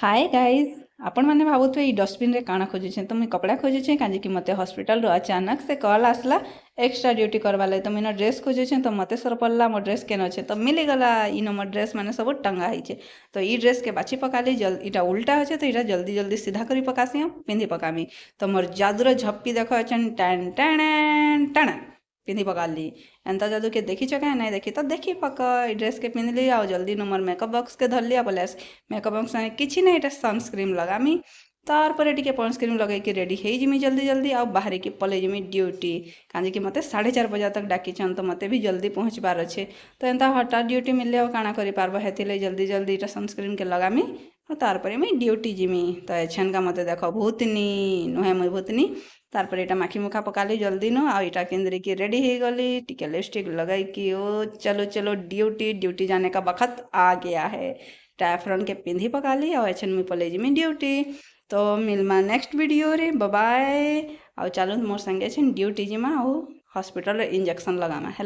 Hi guys आपण मैंने भावुथे ये डस्टबिन रे काଣା खोजुछे तो मुई कपड़ा खोजुछे काजे कि मते हॉस्पिटल रो अचानक से कॉल आसला एक्स्ट्रा ड्यूटी करवा लागे तो मैंने ड्रेस खोजुछे तो मते सर पड़ला मो ड्रेस केन अच्छे तो मिली गला इनो मो ड्रेस माने सब टंगा हिचे तो ई ड्रेस के बाछी पकाली जल इटा उल्टा अच्छे तो इटा जल्दी जल्दी सीधा करी पकासी पिंधि पकामी तो मोर जादूर झप्पी देख अछन टन टन टन पिंधि पकाली एंता जादू के देखी क्या नहीं देखी तो देखी पक ड्रेस के पिंधली आ जल्दी नो मोर मेकअप बॉक्स के धरली आ बोले मेकअप बॉक्स में किसी नहीं सनस्क्रीन लगामी तारपर टिके सनस्क्रीन लगे रेडी हो जिमी जल्दी जल्दी आ बाहर की पलि जिमी ड्यूटी कहीं कि मत 4:30 बजे तक डाकिछन तो मत भी जल्दी पहुँचबार अच्छे तो एंता हठात ड्यूटी मिलले काଣା करि पारबो हेतिले जल्दी जल्दी इटा सनस्क्रीन के लगामी और तारपर मुई ड्यूटी जिमी तो एछन का मत देख भूतनी नुहे मुई भूतनी तारपर इटा माखी मुखा पकाली जल्दी नो आ इटा केंद्र की रेडी हो गली टिके लिपस्टिक लगाई कि ओ चलो चलो ड्यूटी ड्यूटी जाने का वक्त आ गया है टैफ्रन के पिंधि पकाली और एछन मुई पले जिमी ड्यूटी तो मिलमा नेक्स्ट वीडियो रे बाय आ चलो मोर संगे ड्यूटी जिमा और हॉस्पिटल इंजेक्शन लगामा है।